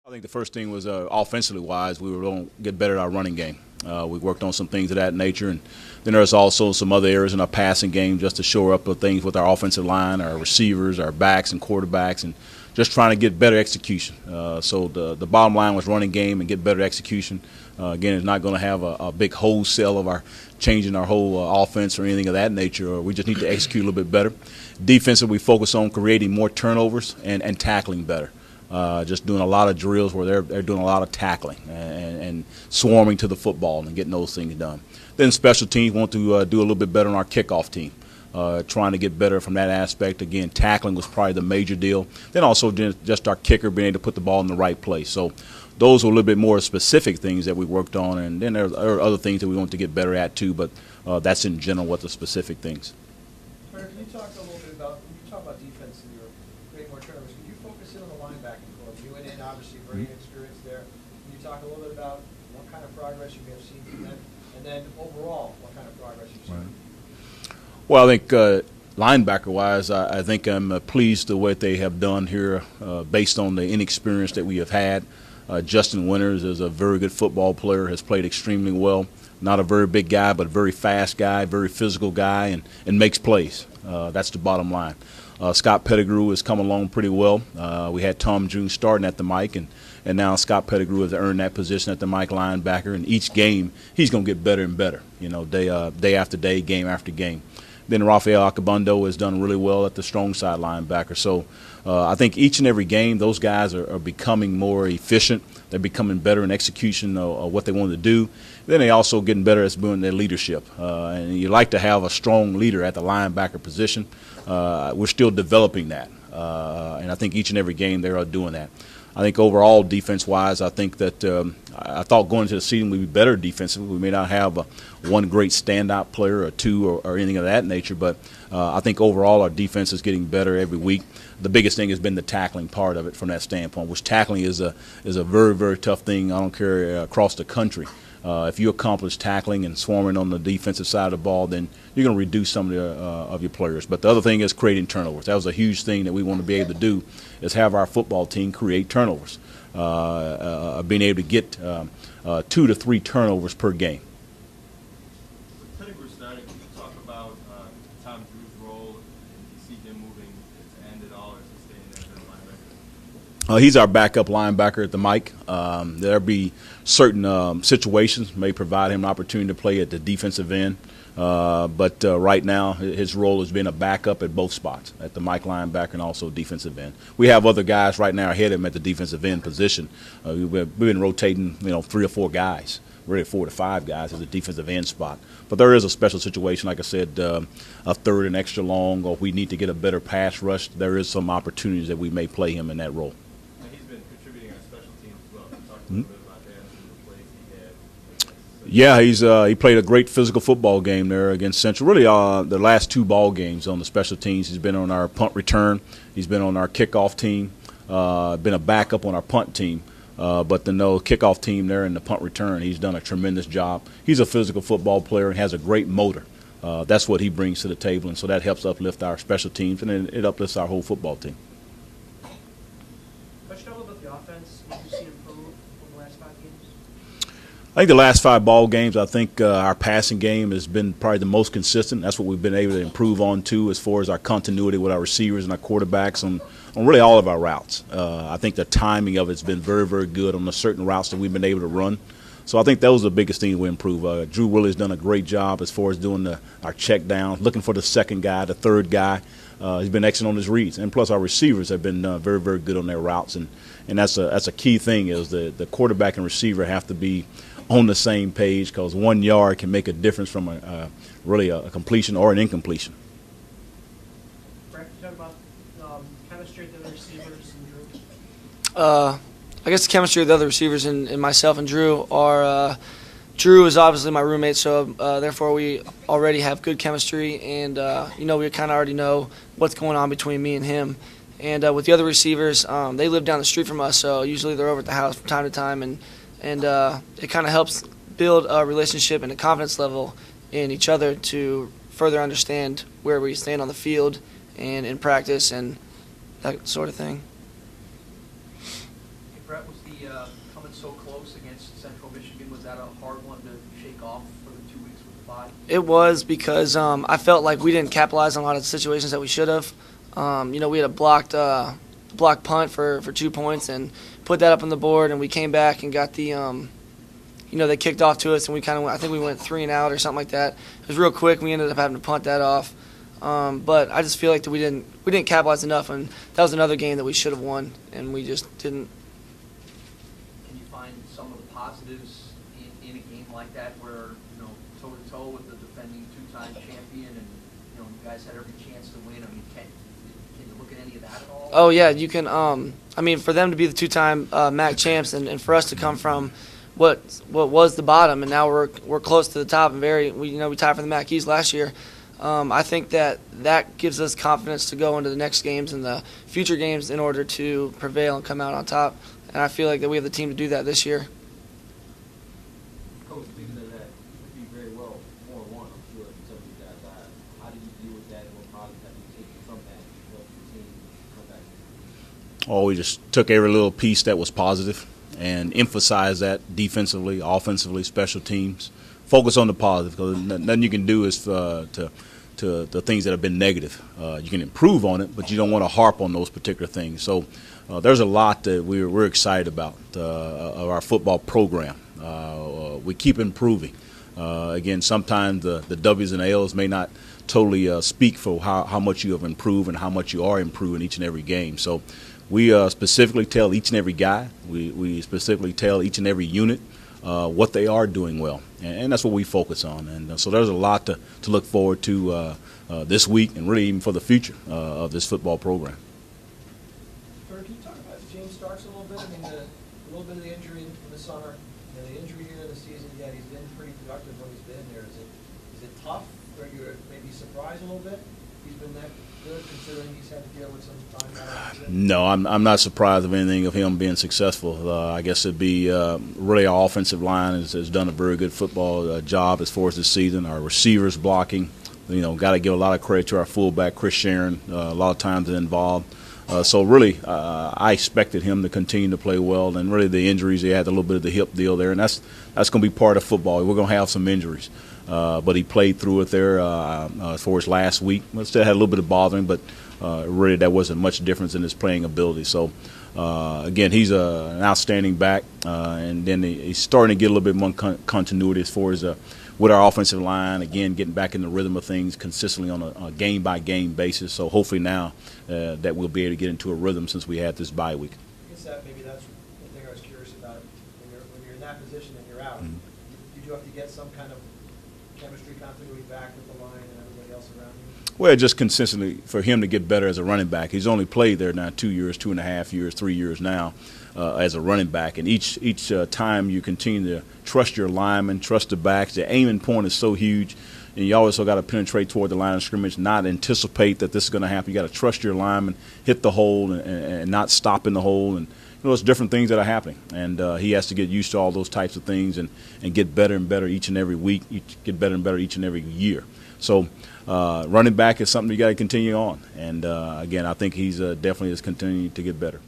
I think the first thing was offensively wise, we were going to get better at our running game. We worked on some things of that nature, and then there's also some other areas in our passing game just to shore up things with our offensive line, our receivers, our backs and quarterbacks, and just trying to get better execution. So the bottom line was running game and get better execution. Again, it's not going to have a big wholesale of our changing our whole offense or anything of that nature. We just need to execute a little bit better. Defensively, we focus on creating more turnovers and tackling better. Just doing a lot of drills where they're doing a lot of tackling and swarming to the football and getting those things done. Then special teams want to do a little bit better on our kickoff team, trying to get better from that aspect. Again, tackling was probably the major deal. Then also just our kicker being able to put the ball in the right place. So those were a little bit more specific things that we worked on, and then there are other things that we want to get better at too, but that's in general what the specific things. Turner, can you talk a little bit about, when you talk about defense and your creating more turnovers, can you focus in on the linebacking core? You went in, obviously, very inexperienced there. Can you talk a little bit about what kind of progress you may have seen from them, and then overall, what kind of progress you've seen? Well, I think linebacker-wise, I think I'm pleased with what they have done here based on the inexperience that we have had. Justin Winters is a very good football player, has played extremely well. Not a very big guy, but a very fast guy, very physical guy, and makes plays. That's the bottom line. Scott Pettigrew has come along pretty well. We had Tom June starting at the mic, and now Scott Pettigrew has earned that position at the mic linebacker. And each game, he's going to get better and better, day after day, game after game. Then Rafael Acabando has done really well at the strong side linebacker. So I think each and every game, those guys are becoming more efficient. They're becoming better in execution of what they want to do. Then they also getting better at doing their leadership. And you like to have a strong leader at the linebacker position. We're still developing that. And I think each and every game they are doing that. I think overall, defense-wise, I think that I thought going into the season we'd be better defensively. We may not have one great standout player or two or anything of that nature, but I think overall our defense is getting better every week. The biggest thing has been the tackling part of it from that standpoint, which tackling is a very, very tough thing. I don't care across the country. If you accomplish tackling and swarming on the defensive side of the ball, then you're going to reduce some of your players. But the other thing is creating turnovers. That was a huge thing that we want to be able to do, is have our football team create turnovers, being able to get 2 to 3 turnovers per game. With Pettigrew starting, can you talk about Tom Drew's role? Do you see him moving to end it all, or is he staying there as a linebacker? He's our backup linebacker at the mic. There'll be certain situations may provide him an opportunity to play at the defensive end. But right now, his role has been a backup at both spots, at the Mike linebacker and also defensive end. We have other guys right now ahead of him at the defensive end position. We've been rotating, 3 or 4 guys, really 4 to 5 guys at the defensive end spot. But there is a special situation, like I said, a third and extra long, or if we need to get a better pass rush, there is some opportunities that we may play him in that role. He's been contributing on special teams as well. Can you talk a little bit about that and some of the plays he had? Yeah, he played a great physical football game there against Central. Really, the last 2 ball games on the special teams, he's been on our punt return. He's been on our kickoff team, been a backup on our punt team. But the kickoff team there and the punt return, he's done a tremendous job. He's a physical football player and has a great motor. That's what he brings to the table, and so that helps uplift our special teams, and then it uplifts our whole football team. Coach, tell me about the offense. What you see improve over the last 5 games? I think the last 5 ball games, I think our passing game has been probably the most consistent. That's what we've been able to improve on, too, as far as our continuity with our receivers and our quarterbacks on really all of our routes. I think the timing of it has been very, very good on the certain routes that we've been able to run. So I think those are the biggest things we improve. Drew Willey's done a great job as far as doing our check down, looking for the second guy, the third guy. He's been excellent on his reads. And plus our receivers have been very, very good on their routes. And that's a key thing, is the quarterback and receiver have to be on the same page, because 1 yard can make a difference from really a completion or an incompletion. Brad, can you talk about chemistry with the other receivers and Drew? I guess the chemistry of the other receivers and myself and Drew are Drew is obviously my roommate, so therefore we already have good chemistry, and we kind of already know what's going on between me and him. And with the other receivers, they live down the street from us, so usually they're over at the house from time to time, and it kind of helps build a relationship and a confidence level in each other to further understand where we stand on the field and in practice and that sort of thing. Brett, was the so close against Central Michigan. Was that a hard one to shake off for the 2 weeks with the bye? It was because I felt like we didn't capitalize on a lot of situations that we should have. We had a blocked punt for 2 points and put that up on the board, and we came back and got the they kicked off to us, and I think we went 3 and out or something like that. It was real quick. We ended up having to punt that off. But I just feel like that we didn't capitalize enough, and that was another game that we should have won, and we just didn't. Can you find some of the positives in a game like that where, toe to toe with the defending 2-time champion, and you guys had every chance to win? I mean, can you look at any of that at all? Oh yeah, you can. For them to be the 2-time MAC champs, and for us to come from what was the bottom, and now we're close to the top, and we tied for the MAC East last year. I think that gives us confidence to go into the next games and the future games in order to prevail and come out on top. And I feel like that we have the team to do that this year. Coach, speaking of that, you did very well 4-1, I'm sure, in some of these guys' eyes. How did you deal with that, and what positives have you taken from that to help your team come back? Oh, we just took every little piece that was positive and emphasized that defensively, offensively, special teams. Focus on the positive, because nothing you can do is to the things that have been negative. You can improve on it, but you don't want to harp on those particular things. So there's a lot that we're excited about of our football program. We keep improving. Again, sometimes the W's and L's may not totally speak for how much you have improved and how much you are improving each and every game. So we specifically tell each and every guy, we specifically tell each and every unit what they are doing well, and that's what we focus on. And so there's a lot to look forward to this week, and really even for the future of this football program. Turner, can you talk about James Starks a little bit? I mean, a little bit of the injury in the summer, and the injury here in the season, yet he's been pretty productive when he's been there. Is it tough? Are you maybe surprised a little bit? He's been that good, considering he's had to deal with some time out. No, I'm not surprised of anything of him being successful. I guess it'd be really our offensive line has done a very good football job as far as this season. Our receivers blocking, got to give a lot of credit to our fullback, Chris Sharon, a lot of times involved. So really, I expected him to continue to play well, and really the injuries, he had a little bit of the hip deal there, and that's going to be part of football. We're going to have some injuries. But he played through it there as far as last week. Still had a little bit of bothering, but really that wasn't much difference in his playing ability. So, again, he's an outstanding back, and then he's starting to get a little bit more continuity as far as with our offensive line, again, getting back in the rhythm of things consistently on a game-by-game basis. So hopefully now that we'll be able to get into a rhythm since we had this bye week. I guess maybe that's the thing I was curious about. When you're in that position and you're out, did you have to get some kind of chemistry continuity back with the line and everybody else around you? Well, just consistently for him to get better as a running back. He's only played there now 2 years, 2.5 years, 3 years now as a running back. And each time you continue to trust your linemen, trust the backs. The aiming point is so huge. And you also got to penetrate toward the line of scrimmage, not anticipate that this is going to happen. You got to trust your lineman, hit the hole, and not stop in the hole. And there's different things that are happening, and he has to get used to all those types of things and get better and better each and every week, get better and better each and every year. So running back is something you got to continue on, and again, I think he's definitely is continuing to get better.